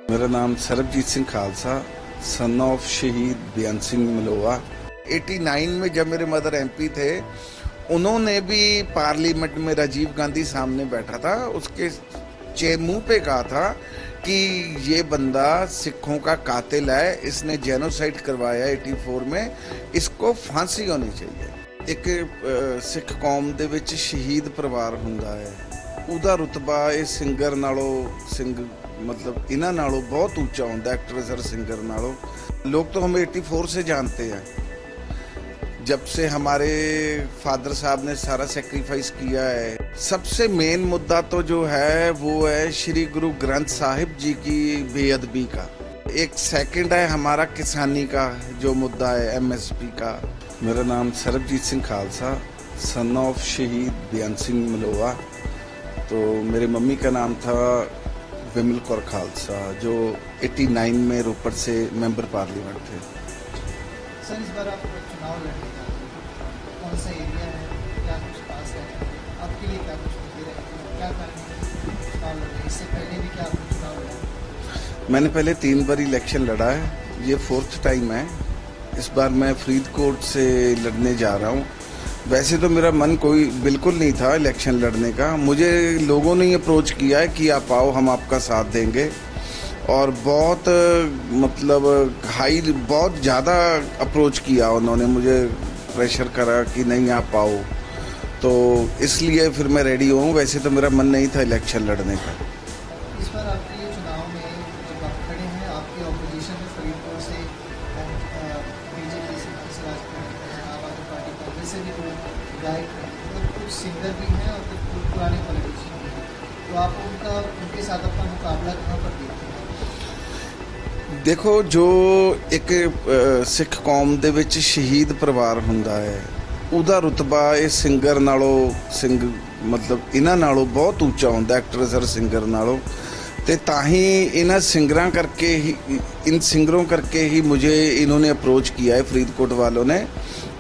मेरा नाम Sarabjit Singh Khalsa, son of शहीद बेअंत सिंह मलोआ। 89 में जब मेरे मदर एमपी थे, उन्होंने भी पार्लियामेंट में राजीव गांधी सामने बैठा था, उसके मुंह पे कहा था कि ये बंदा सिखों का कातिल है, इसने जेनोसाइड करवाया 84 में, इसको फांसी होनी चाहिए। एक सिख कौम दे विच शहीद परिवार हुंदा है, ਉਹਦਾ रुतबा इस सिंगर नालों मतलब इन्हां नालों बहुत ऊंचा होता है, एक्ट्रेस और सिंगर नालों। लोग तो हमें 84 से जानते हैं, जब से हमारे फादर साहब ने सारा सेक्रीफाइस किया है। सबसे मेन मुद्दा तो जो है वो है श्री गुरु ग्रंथ साहिब जी की बेअदबी का। एक सेकंड है हमारा किसानी का जो मुद्दा है, MSP का। मेरा नाम सरबजीत सिंह खालसा, सन ऑफ शहीद बेअंत सिंह मलोआ। तो मेरी मम्मी का नाम था विमल कौर खालसा, जो 89 में रोपड़ से मेंबर पार्लियामेंट थे। सर, इस बार आप चुनाव लड़ने जा रहे हैं, कौन सा एरिया है, क्या कुछ खास है आपके लिए, क्या कुछ मुद्दे हैं, क्या करना चुनाव लड़े? इससे पहले भी क्या आपने चुनाव लड़ा? मैंने पहले 3 बार इलेक्शन लड़ा है, ये 4th टाइम है। इस बार मैं फरीदकोट से लड़ने जा रहा हूँ। वैसे तो मेरा मन कोई बिल्कुल नहीं था इलेक्शन लड़ने का, मुझे लोगों ने अप्रोच किया है कि आप आओ, हम आपका साथ देंगे। और बहुत मतलब बहुत ज़्यादा अप्रोच किया उन्होंने, मुझे प्रेशर करा कि नहीं आप आओ, तो इसलिए फिर मैं रेडी हूँ। वैसे तो मेरा मन नहीं था इलेक्शन लड़ने का। इस बार आपके चुनाव में जब आप खड़े हैं, आपके ऑपोजिशन में फरीदकोट से बीजेपी से, आम आदमी पार्टी, कांग्रेस से भी कोई गायक हैं, मतलब कुछ सिंगर भी हैं और कुछ पुराने पॉलिटिशियन भी हैं, तो आप उनके साथ अपना मुकाबला कहाँ पर देखते हैं? देखो, जो एक सिख कौम दे विच शहीद परिवार हुंदा है, ਉਹਦਾ रुतबा इस सिंगर नालों मतलब इन्हां नालों बहुत ऊंचा होता है, एक्ट्रेस और सिंगर नालों। तो ताही इन सिंगरों करके ही मुझे इन्होंने अप्रोच किया है फरीदकोट वालों ने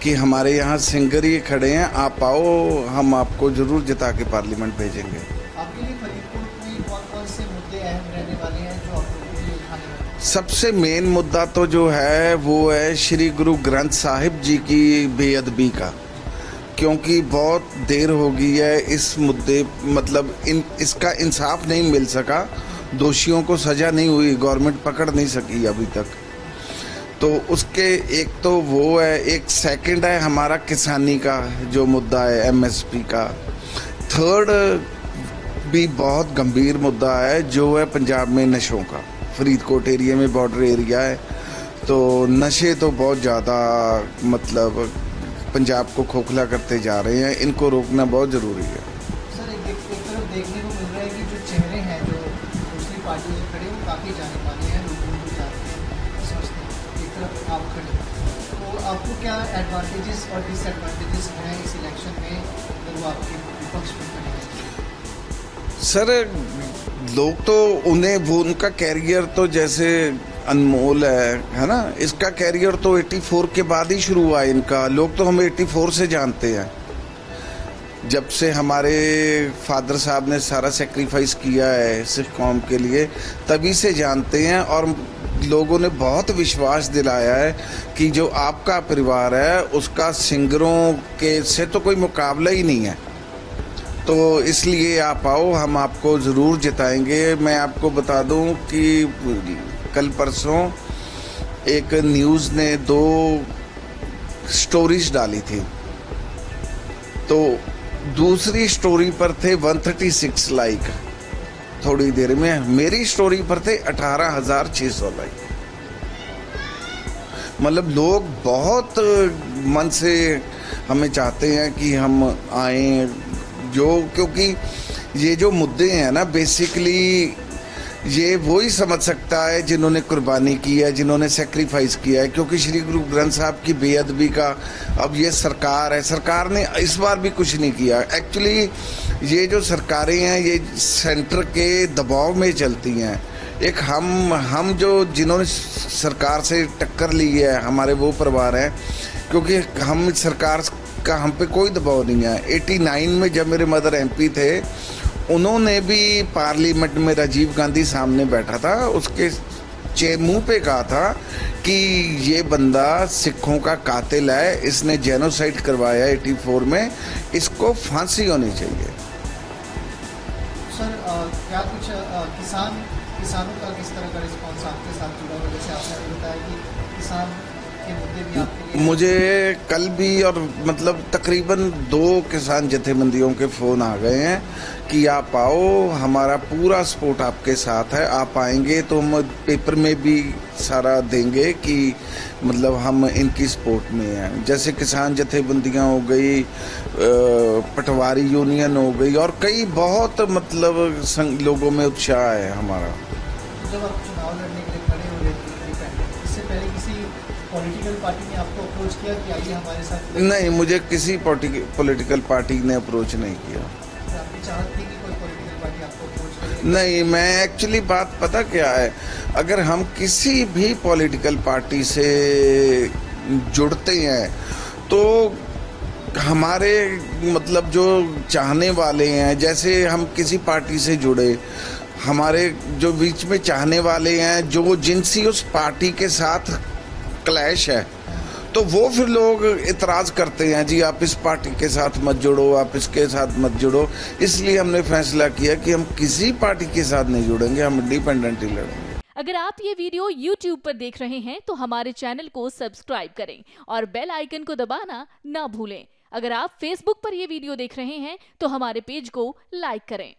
कि हमारे यहाँ सिंगर ही खड़े हैं, आप आओ, हम आपको ज़रूर जिता के पार्लियामेंट भेजेंगे। आपके लिए फरीदकोट में कौन से मुद्दे अहम रहने वाले हैं जो आपको उठाने हैं? सबसे मेन मुद्दा तो जो है वो है श्री गुरु ग्रंथ साहिब जी की बेअदबी का, क्योंकि बहुत देर हो गई है इस मुद्दे, मतलब इसका इंसाफ नहीं मिल सका, दोषियों को सज़ा नहीं हुई, गवर्नमेंट पकड़ नहीं सकी अभी तक। तो उसके एक तो वो है, एक सेकंड है हमारा किसानी का जो मुद्दा है, MSP का। थर्ड भी बहुत गंभीर मुद्दा है जो है पंजाब में नशों का। फरीदकोट एरिया में बॉर्डर एरिया है, तो नशे तो बहुत ज़्यादा मतलब पंजाब को खोखला करते जा रहे हैं, इनको रोकना बहुत ज़रूरी है। सर, एक तरफ देखने को मिल रहा है कि जो चेहरे हैं जो दूसरी पार्टियों से खड़े, वो काफ़ी जाने माने हैं, लोग उनको जानते हैं, समझते हैं। एक तरफ आप खड़े, तो आपको क्या एडवांटेजेस और डिसएडवांटेजेस हैं इस इलेक्शन में अगर वो आपके विपक्ष में खड़े हैं? सर, लोग तो उनका कैरियर तो जैसे अनमोल है ना, इसका कैरियर तो 84 के बाद ही शुरू हुआ है इनका। लोग तो हमें 84 से जानते हैं, जब से हमारे फादर साहब ने सारा सेक्रीफाइस किया है सिख कौम के लिए, तभी से जानते हैं। और लोगों ने बहुत विश्वास दिलाया है कि जो आपका परिवार है उसका सिंगरों के से तो कोई मुकाबला ही नहीं है, तो इसलिए आप आओ, हम आपको ज़रूर जिताएंगे। मैं आपको बता दूं कि कल परसों एक न्यूज़ ने 2 स्टोरीज डाली थी, तो दूसरी स्टोरी पर थे 136 लाइक, थोड़ी देर में मेरी स्टोरी पर थे 18,600 लाइक। मतलब लोग बहुत मन से हमें चाहते हैं कि हम आएँ, क्योंकि ये जो मुद्दे हैं ना, बेसिकली ये वो ही समझ सकता है जिन्होंने कुर्बानी की है, जिन्होंने सेक्रीफाइस किया है। क्योंकि श्री गुरु ग्रंथ साहब की बेअदबी का अब ये सरकार है, सरकार ने इस बार भी कुछ नहीं किया। एक्चुअली ये जो सरकारें हैं ये सेंटर के दबाव में चलती हैं। एक हम जो जिन्होंने सरकार से टक्कर ली है, हमारे वो परिवार हैं, क्योंकि हम सरकार का हम पे कोई दबाव नहीं है। 89 में जब मेरे मदर MP थे, उन्होंने भी पार्लियामेंट में राजीव गांधी सामने बैठा था, उसके मुंह पे कहा था कि ये बंदा सिखों का कातिल है, इसने जेनोसाइड करवाया 84 में, इसको फांसी होनी चाहिए। सर क्या कुछ किसानों का किस तरह का रिस्पॉन्स आपके साथ जुड़ा हुआ, जैसे आपने अभी बताया कि किसान के मुद्दे भी आपके लिए मुझे कल भी और मतलब तकरीबन 2 किसान जथेबंदियों के फ़ोन आ गए हैं कि आप आओ, हमारा पूरा सपोर्ट आपके साथ है, आप आएंगे तो हम पेपर में भी सारा देंगे कि मतलब हम इनकी सपोर्ट में हैं। जैसे किसान जथेबंदियां हो गई, पटवारी यूनियन हो गई और कई बहुत मतलब लोगों में उत्साह है हमारा। जब आप चुनाव लड़ने के लिए खड़े हो रहे थे, इससे पहले किसी पॉलिटिकल पार्टी ने आपको अप्रोच किया कि आइए हमारे साथ? नहीं, मुझे किसी पॉलिटिकल पार्टी ने अप्रोच नहीं किया। तो आपकी चाहत थी कि कोई पॉलिटिकल पार्टी आपको अप्रोच करे? नहीं, मैं एक्चुअली बात पता क्या है, अगर हम किसी भी पॉलिटिकल पार्टी से जुड़ते हैं तो हमारे मतलब जो चाहने वाले हैं, जैसे हम किसी पार्टी से जुड़े, हमारे जो बीच में चाहने वाले हैं जो जिनसी उस पार्टी के साथ क्लैश है, तो वो फिर लोग इतराज़ करते हैं, जी आप इस पार्टी के साथ मत जुड़ो, आप इसके साथ मत जुड़ो। इसलिए हमने फैसला किया कि हम किसी पार्टी के साथ नहीं जुड़ेंगे, हम इंडिपेंडेंट ही लड़ेंगे। अगर आप ये वीडियो YouTube पर देख रहे हैं तो हमारे चैनल को सब्सक्राइब करें और बेल आइकन को दबाना ना भूलें। अगर आप Facebook पर ये वीडियो देख रहे हैं तो हमारे पेज को लाइक करें।